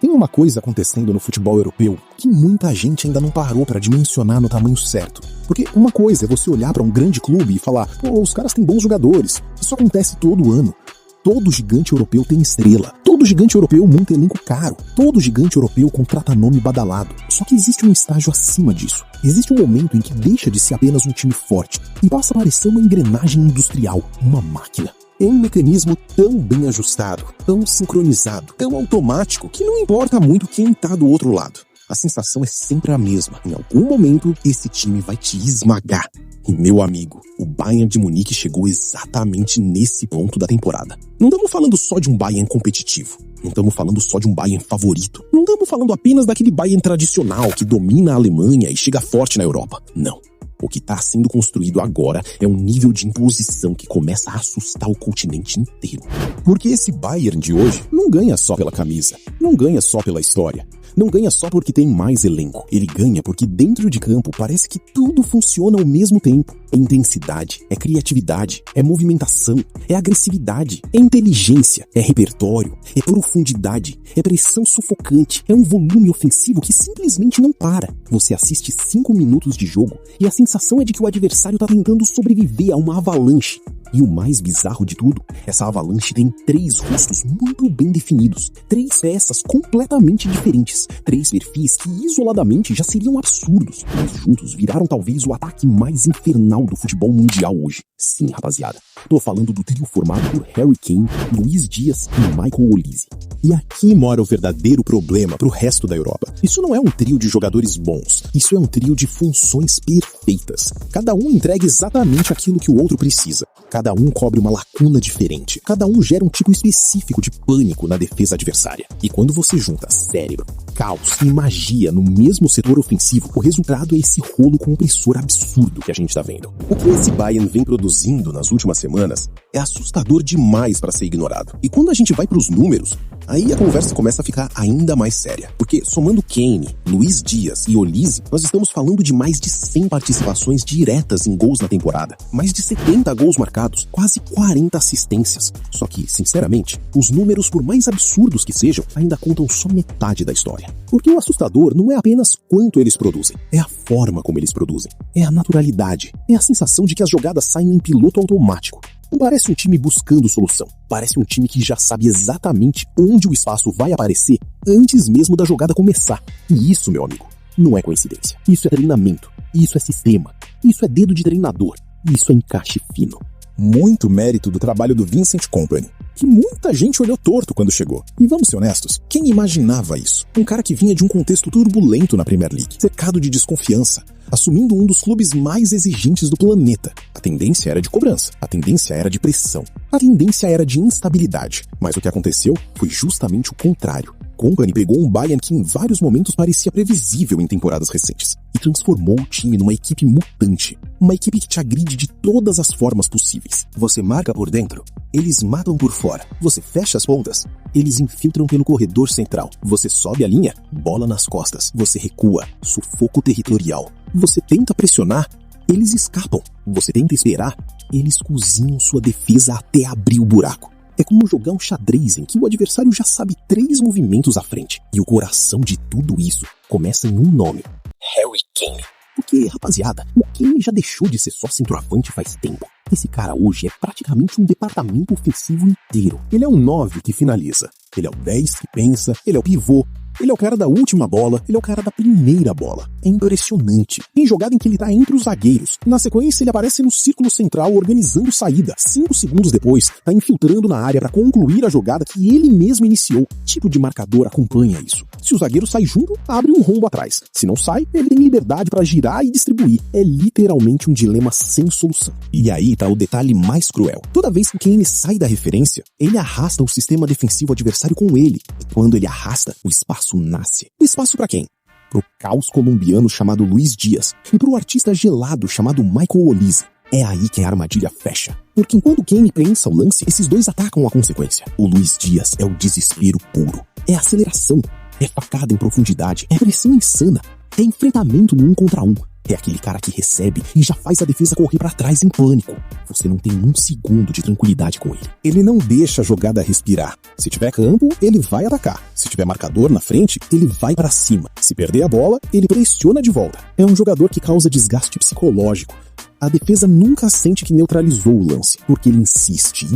Tem uma coisa acontecendo no futebol europeu que muita gente ainda não parou para dimensionar no tamanho certo. Porque uma coisa é você olhar para um grande clube e falar, pô, os caras têm bons jogadores. Isso acontece todo ano. Todo gigante europeu tem estrela. Todo gigante europeu monta elenco caro. Todo gigante europeu contrata nome badalado. Só que existe um estágio acima disso. Existe um momento em que deixa de ser apenas um time forte e passa a parecer uma engrenagem industrial, uma máquina. É um mecanismo tão bem ajustado, tão sincronizado, tão automático, que não importa muito quem tá do outro lado. A sensação é sempre a mesma. Em algum momento, esse time vai te esmagar. E, meu amigo, o Bayern de Munique chegou exatamente nesse ponto da temporada. Não estamos falando só de um Bayern competitivo. Não estamos falando só de um Bayern favorito. Não estamos falando apenas daquele Bayern tradicional que domina a Alemanha e chega forte na Europa. Não. O que está sendo construído agora é um nível de imposição que começa a assustar o continente inteiro. Porque esse Bayern de hoje não ganha só pela camisa, não ganha só pela história, não ganha só porque tem mais elenco. Ele ganha porque dentro de campo parece que tudo funciona ao mesmo tempo. É intensidade, é criatividade, é movimentação, é agressividade, é inteligência, é repertório, é profundidade, é pressão sufocante, é um volume ofensivo que simplesmente não para. Você assiste 5 minutos de jogo e a sensação é de que o adversário está tentando sobreviver a uma avalanche. E o mais bizarro de tudo, essa avalanche tem 3 rostos muito bem definidos, 3 peças completamente diferentes, 3 perfis que isoladamente já seriam absurdos, mas juntos viraram talvez o ataque mais infernal do futebol mundial hoje. Sim, rapaziada, tô falando do trio formado por Harry Kane, Luiz Dias e Michael Olise. E aqui mora o verdadeiro problema pro resto da Europa. Isso não é um trio de jogadores bons, isso é um trio de funções perfeitas. Cada um entrega exatamente aquilo que o outro precisa. Cada um cobre uma lacuna diferente. Cada um gera um tipo específico de pânico na defesa adversária. E quando você junta cérebro, caos e magia no mesmo setor ofensivo, o resultado é esse rolo compressor absurdo que a gente tá vendo. O que esse Bayern vem produzindo nas últimas semanas é assustador demais para ser ignorado. E quando a gente vai pros números, aí a conversa começa a ficar ainda mais séria. Porque somando Kane, Luiz Dias e Olise, nós estamos falando de mais de 100 participações diretas em gols na temporada. Mais de 70 gols marcados, quase 40 assistências. Só que, sinceramente, os números, por mais absurdos que sejam, ainda contam só metade da história. Porque o assustador não é apenas quanto eles produzem, é a forma como eles produzem, é a naturalidade, é a sensação de que as jogadas saem em piloto automático. Não parece um time buscando solução, parece um time que já sabe exatamente onde o espaço vai aparecer antes mesmo da jogada começar. E isso, meu amigo, não é coincidência. Isso é treinamento, isso é sistema, isso é dedo de treinador, isso é encaixe fino. Muito mérito do trabalho do Vincent Kompany, que muita gente olhou torto quando chegou. E vamos ser honestos, quem imaginava isso? Um cara que vinha de um contexto turbulento na Premier League, cercado de desconfiança, assumindo um dos clubes mais exigentes do planeta. A tendência era de cobrança, a tendência era de pressão, a tendência era de instabilidade. Mas o que aconteceu foi justamente o contrário. Kompany pegou um Bayern que em vários momentos parecia previsível em temporadas recentes e transformou o time numa equipe mutante. Uma equipe que te agride de todas as formas possíveis. Você marca por dentro, eles matam por fora. Você fecha as pontas, eles infiltram pelo corredor central. Você sobe a linha, bola nas costas. Você recua, sufoco territorial. Você tenta pressionar, eles escapam. Você tenta esperar, eles cozinham sua defesa até abrir o buraco. É como jogar um xadrez em que o adversário já sabe 3 movimentos à frente. E o coração de tudo isso começa em um nome: Harry Kane. Porque, rapaziada, o Kane já deixou de ser só centroavante faz tempo. Esse cara hoje é praticamente um departamento ofensivo inteiro. Ele é um 9 que finaliza. Ele é o 10 que pensa. Ele é o pivô. Ele é o cara da última bola, ele é o cara da primeira bola. É impressionante. Tem jogada em que ele tá entre os zagueiros. Na sequência, ele aparece no círculo central organizando saída. 5 segundos depois, tá infiltrando na área para concluir a jogada que ele mesmo iniciou. Que tipo de marcador acompanha isso? Se o zagueiro sai junto, abre um rombo atrás. Se não sai, ele tem liberdade para girar e distribuir. É literalmente um dilema sem solução. E aí tá o detalhe mais cruel. Toda vez que Kane sai da referência, ele arrasta o sistema defensivo adversário com ele. E quando ele arrasta, o espaço nasce. O espaço para quem? Pro caos colombiano chamado Luiz Dias e pro artista gelado chamado Michael Olise. É aí que a armadilha fecha. Porque enquanto Kane pensa o lance, esses dois atacam a consequência. O Luiz Dias é o desespero puro. É aceleração. É facada em profundidade. É pressão insana. É enfrentamento no 1 contra 1. É aquele cara que recebe e já faz a defesa correr pra trás em pânico. Você não tem um segundo de tranquilidade com ele. Ele não deixa a jogada respirar. Se tiver campo, ele vai atacar. Se tiver marcador na frente, ele vai pra cima. Se perder a bola, ele pressiona de volta. É um jogador que causa desgaste psicológico. A defesa nunca sente que neutralizou o lance, porque ele insiste,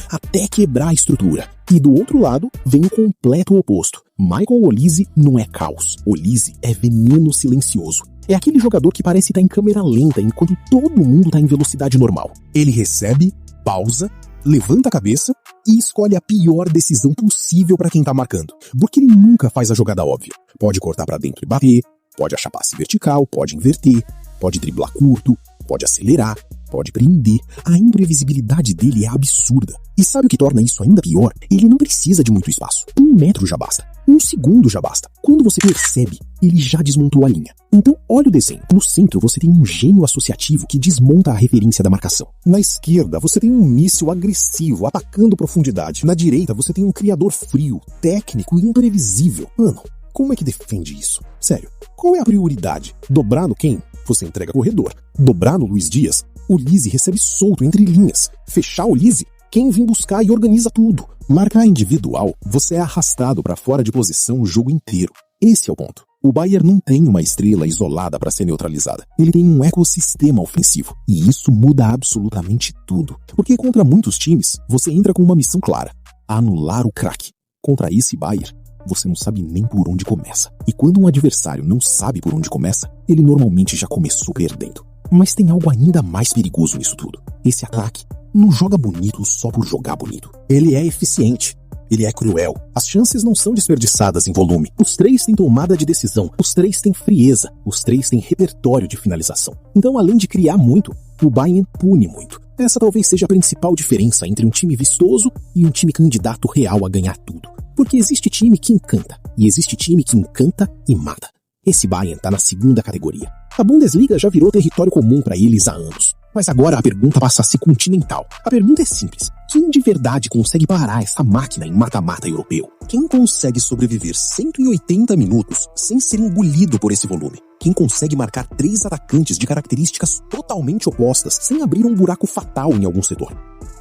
até quebrar a estrutura. E do outro lado, vem o completo oposto. Michael Olise não é caos. Olise é veneno silencioso. É aquele jogador que parece estar em câmera lenta enquanto todo mundo está em velocidade normal. Ele recebe, pausa, levanta a cabeça e escolhe a pior decisão possível para quem tá marcando. Porque ele nunca faz a jogada óbvia. Pode cortar para dentro e bater, pode achar passe vertical, pode inverter, pode driblar curto, pode acelerar, pode prender. A imprevisibilidade dele é absurda. E sabe o que torna isso ainda pior? Ele não precisa de muito espaço. 1 metro já basta. 1 segundo já basta. Quando você percebe, ele já desmontou a linha. Então, olha o desenho. No centro, você tem um gênio associativo que desmonta a referência da marcação. Na esquerda, você tem um míssil agressivo, atacando profundidade. Na direita, você tem um criador frio, técnico e imprevisível. Mano, como é que defende isso? Sério, qual é a prioridade? Dobrar no quem? Você entrega corredor. Dobrar no Luiz Dias? O Lise recebe solto entre linhas. Fechar o Lise? Quem vem buscar e organiza tudo. Marcar individual, você é arrastado para fora de posição o jogo inteiro. Esse é o ponto. O Bayern não tem uma estrela isolada para ser neutralizada. Ele tem um ecossistema ofensivo. E isso muda absolutamente tudo. Porque contra muitos times, você entra com uma missão clara: anular o craque. Contra esse Bayern, você não sabe nem por onde começa. E quando um adversário não sabe por onde começa, ele normalmente já começou perdendo. Mas tem algo ainda mais perigoso nisso tudo. Esse ataque não joga bonito só por jogar bonito. Ele é eficiente. Ele é cruel. As chances não são desperdiçadas em volume. Os 3 têm tomada de decisão. Os 3 têm frieza. Os 3 têm repertório de finalização. Então, além de criar muito, o Bayern pune muito. Essa talvez seja a principal diferença entre um time vistoso e um time candidato real a ganhar tudo. Porque existe time que encanta, e existe time que encanta e mata. Esse Bayern tá na segunda categoria. A Bundesliga já virou território comum para eles há anos. Mas agora a pergunta passa a ser continental. A pergunta é simples: quem de verdade consegue parar essa máquina em mata-mata europeu? Quem consegue sobreviver 180 minutos sem ser engolido por esse volume? Quem consegue marcar 3 atacantes de características totalmente opostas sem abrir um buraco fatal em algum setor?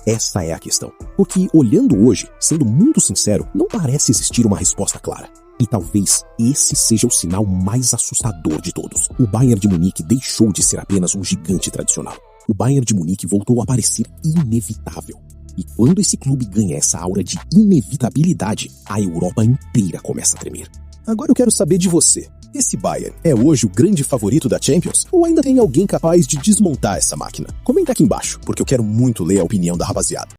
Essa é a questão. Porque, olhando hoje, sendo muito sincero, não parece existir uma resposta clara. E talvez esse seja o sinal mais assustador de todos. O Bayern de Munique deixou de ser apenas um gigante tradicional. O Bayern de Munique voltou a parecer inevitável. E quando esse clube ganha essa aura de inevitabilidade, a Europa inteira começa a tremer. Agora eu quero saber de você. Esse Bayern é hoje o grande favorito da Champions? Ou ainda tem alguém capaz de desmontar essa máquina? Comenta aqui embaixo, porque eu quero muito ler a opinião da rapaziada.